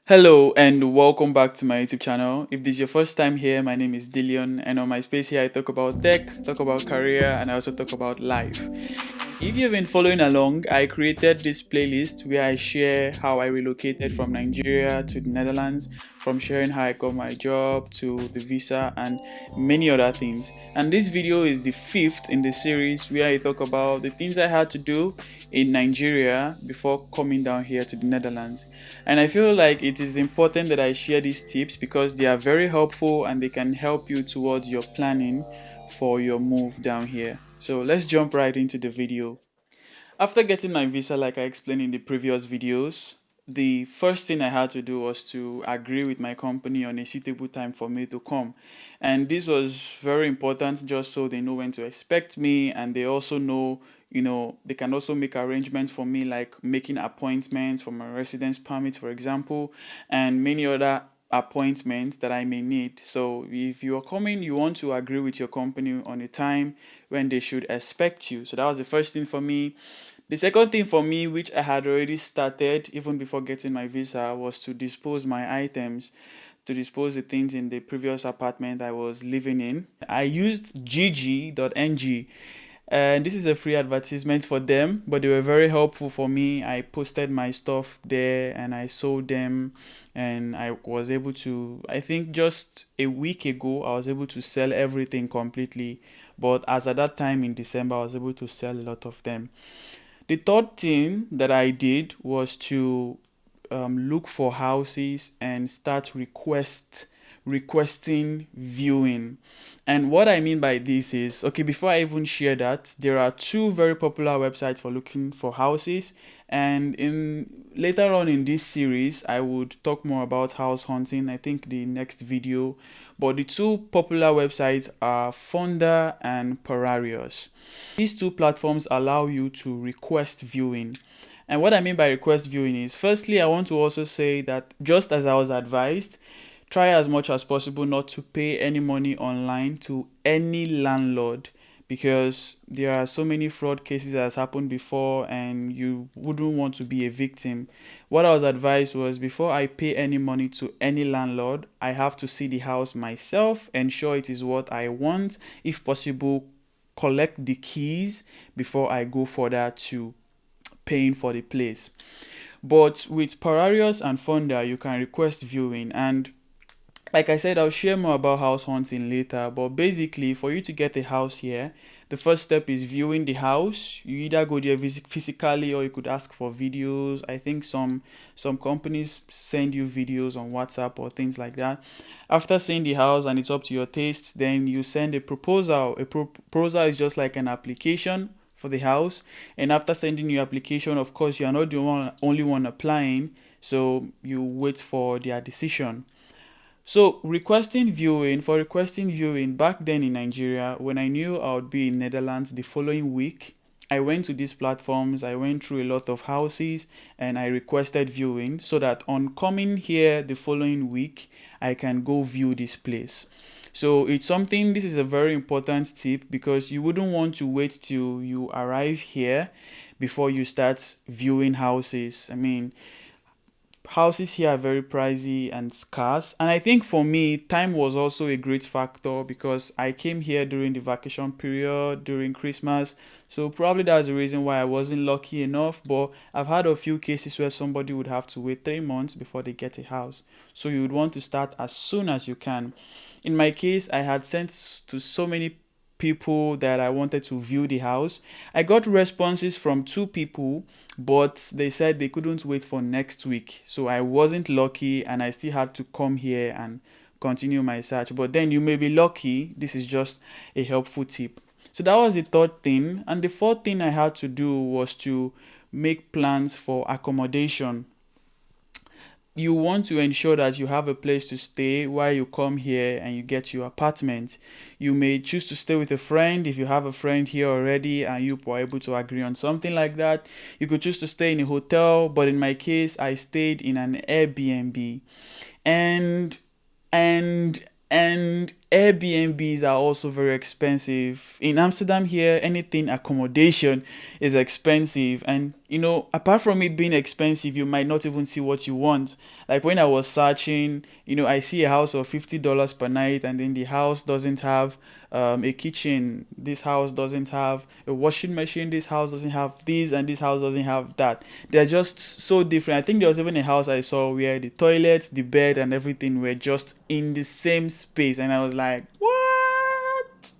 Hello and welcome back to my YouTube channel. If this is your first time here, my name is Dillion, and on my space here I talk about tech, talk about career, and I also talk about life. If you've been following along, I created this playlist where I share how I relocated from Nigeria to the Netherlands, from sharing how I got my job to the visa and many other things. And this video is the fifth in the series where I talk about the things I had to do in Nigeria before coming down here to the Netherlands. And I feel like it is important that I share these tips because they are very helpful and they can help you towards your planning for your move down here. So let's jump right into the video. After getting my visa, like I explained in the previous videos, the first thing I had to do was to agree with my company on a suitable time for me to come. And this was very important just so they know when to expect me and they also know, they can also make arrangements for me, like making appointments for my residence permit, for example, and many other appointments that I may need. So if you are coming, you want to agree with your company on a time when they should expect you. So that was the first thing for me. The second thing for me, which I had already started even before getting my visa, was to dispose my items, to dispose the things in the previous apartment I was living in. I used jiji.ng, and this is a free advertisement for them, but they were very helpful for me. I posted my stuff there and I sold them, and I was able to, I think just a week ago, I was able to sell everything completely. But as at that time in December, I was able to sell a lot of them. The third thing that I did was to look for houses and start requesting viewing. And what I mean by this is, okay, before I even share that, there are two very popular websites for looking for houses. And in later on in this series, I would talk more about house hunting, I think the next video. But the two popular websites are Fonda and Pararius. These two platforms allow you to request viewing. And what I mean by request viewing is, firstly, I want to also say that just as I was advised, try as much as possible not to pay any money online to any landlord, because there are so many fraud cases that has happened before and you wouldn't want to be a victim. What I was advised was, before I pay any money to any landlord, I have to see the house myself, ensure it is what I want, if possible collect the keys before I go further to paying for the place. But with Pararius and Fonda, you can request viewing, and like I said, I'll share more about house hunting later. But basically, for you to get a house here, the first step is viewing the house. You either go there physically or you could ask for videos. I think some companies send you videos on WhatsApp or things like that. After seeing the house and it's up to your taste, then you send a proposal. Proposal is just like an application for the house. And after sending your application, of course, you are not the only one applying. So you wait for their decision. So requesting viewing back then in Nigeria, when I knew I would be in Netherlands the following week, I went to these platforms, I went through a lot of houses and I requested viewing so that on coming here the following week, I can go view this place. So this is a very important tip, because you wouldn't want to wait till you arrive here before you start viewing houses. I mean, houses here are very pricey and scarce, and I think for me time was also a great factor, because I came here during the vacation period during Christmas. So probably that's the reason why I wasn't lucky enough. But I've had a few cases where somebody would have to wait 3 months before they get a house, so you would want to start as soon as you can. In my case, I had sent to so many people that I wanted to view the house. I got responses from two people, but they said they couldn't wait for next week. So I wasn't lucky and I still had to come here and continue my search. But then you may be lucky. This is just a helpful tip. So that was the third thing. And the fourth thing I had to do was to make plans for accommodation. You want to ensure that you have a place to stay while you come here and you get your apartment. You may choose to stay with a friend if you have a friend here already and you were able to agree on something like that. You could choose to stay in a hotel, but in my case, I stayed in an Airbnb. And and Airbnbs are also very expensive. In Amsterdam here, anything accommodation is expensive. And apart from it being expensive, you might not even see what you want. Like when I was searching, I see a house of $50 per night, and then the house doesn't have a kitchen. This house doesn't have a washing machine. This house doesn't have this, and this house doesn't have that. They're just so different. I think there was even a house I saw where the toilet, the bed, and everything were just in the same space, and I was like, what?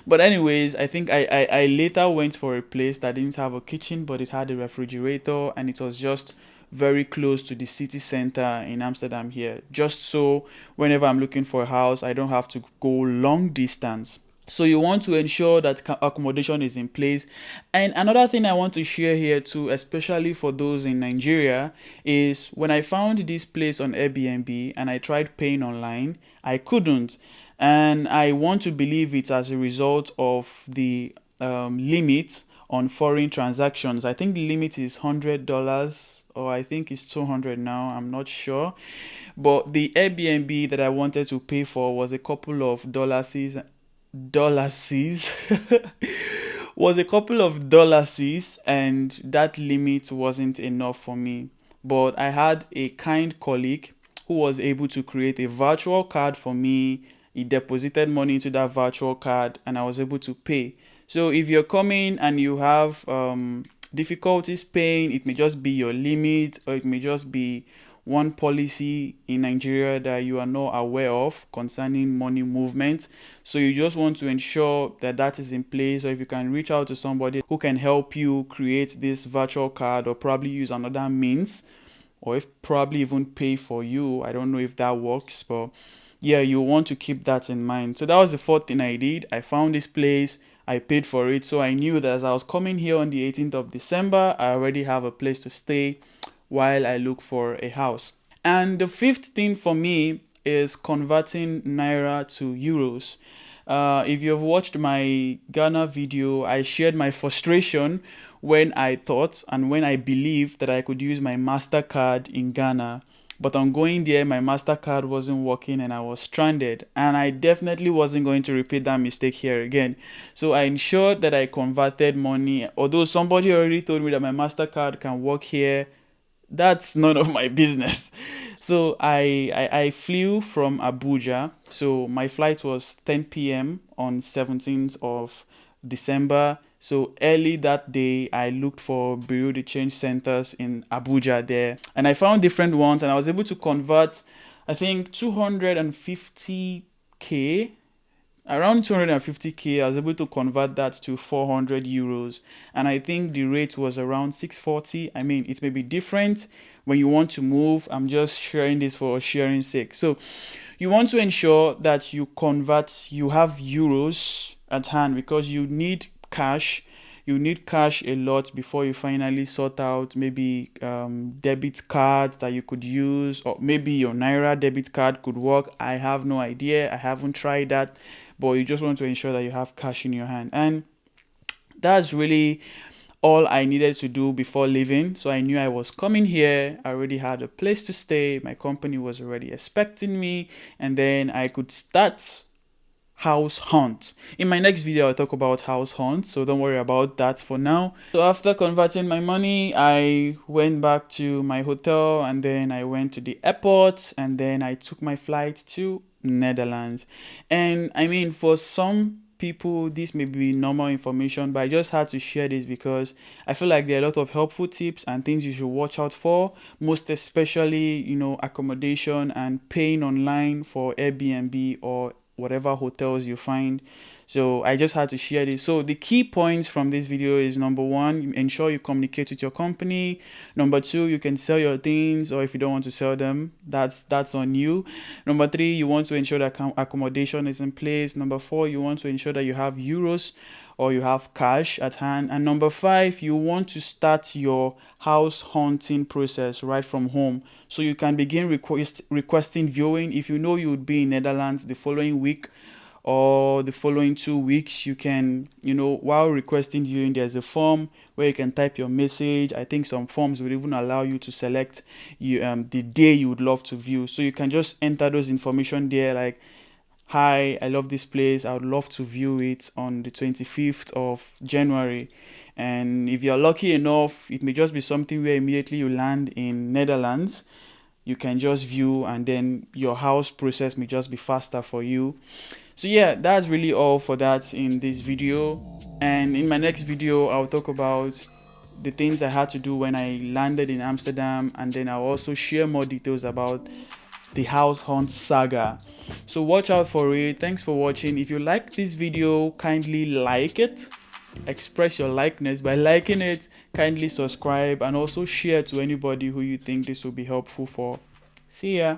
But anyways, I think I later went for a place that didn't have a kitchen, but it had a refrigerator, and it was just very close to the city center in Amsterdam here. Just so whenever I'm looking for a house, I don't have to go long distance. So you want to ensure that accommodation is in place. And another thing I want to share here too, especially for those in Nigeria, is when I found this place on Airbnb and I tried paying online, I couldn't. And I want to believe it's as a result of the limit on foreign transactions. I think the limit is $100, or I think it's 200 now. I'm not sure. But the Airbnb that I wanted to pay for was a couple of dollars, was a couple of dollars, and that limit wasn't enough for me. But I had a kind colleague who was able to create a virtual card for me. He deposited money into that virtual card, and I was able to pay. So if you're coming and you have difficulties paying, it may just be your limit, or it may just be one policy in Nigeria that you are not aware of concerning money movement. So you just want to ensure that that is in place, or if you can reach out to somebody who can help you create this virtual card, or probably use another means, or if probably even pay for you. I don't know if that works, but yeah, you want to keep that in mind. So that was the fourth thing I did. I found this place, I paid for it, so I knew that as I was coming here on the 18th of December, I already have a place to stay while I look for a house. And the fifth thing for me is converting Naira to euros. If you've watched my Ghana video, I shared my frustration when I thought and when I believed that I could use my MasterCard in Ghana. But on going there, my MasterCard wasn't working and I was stranded. And I definitely wasn't going to repeat that mistake here again. So I ensured that I converted money. Although somebody already told me that my MasterCard can work here, that's none of my business. So I flew from Abuja. So my flight was 10 p.m. on 17th of December. So early that day, I looked for Bureau de Change centers in Abuja there, and I found different ones, and I was able to convert, I think 250k, around 250k. I was able to convert that to 400 euros, and I think the rate was around 640. I mean, it may be different when you want to move. I'm just sharing this for sharing sake. So you want to ensure that you have euros at hand, because you need cash. You need cash a lot before you finally sort out maybe debit card that you could use, or maybe your Naira debit card could work. I have no idea. I haven't tried that, but you just want to ensure that you have cash in your hand. And that's really all I needed to do before leaving. So I knew I was coming here. I already had a place to stay. My company was already expecting me, and then I could start house hunt. In my next video, I'll talk about house hunt, so don't worry about that for now. So after converting my money, I went back to my hotel, and then I went to the airport, and then I took my flight to Netherlands. And I mean, for some people, this may be normal information, but I just had to share this because I feel like there are a lot of helpful tips and things you should watch out for, most especially, accommodation and paying online for Airbnb or whatever hotels you find. So I just had to share this. So the key points from this video is: number one, ensure you communicate with your company. Number two, you can sell your things, or if you don't want to sell them, that's on you. Number three, you want to ensure that accommodation is in place. Number four, you want to ensure that you have euros or you have cash at hand. And number five, you want to start your house hunting process right from home, so you can begin requesting viewing. If you know you would be in Netherlands the following week or the following 2 weeks, you can, while requesting viewing, there's a form where you can type your message. I think some forms would even allow you to select the day you would love to view. So you can just enter those information there, like hi, I love this place, I would love to view it on the 25th of January. And if you're lucky enough, it may just be something where immediately you land in Netherlands, you can just view, and then your house process may just be faster for you. So yeah, that's really all for that in this video. And in my next video, I'll talk about the things I had to do when I landed in Amsterdam, and then I'll also share more details about the house hunt saga. So watch out for it. Thanks for watching. If you like this video, kindly like it. Express your likeness by liking it. Kindly subscribe and also share to anybody who you think this will be helpful for. See ya.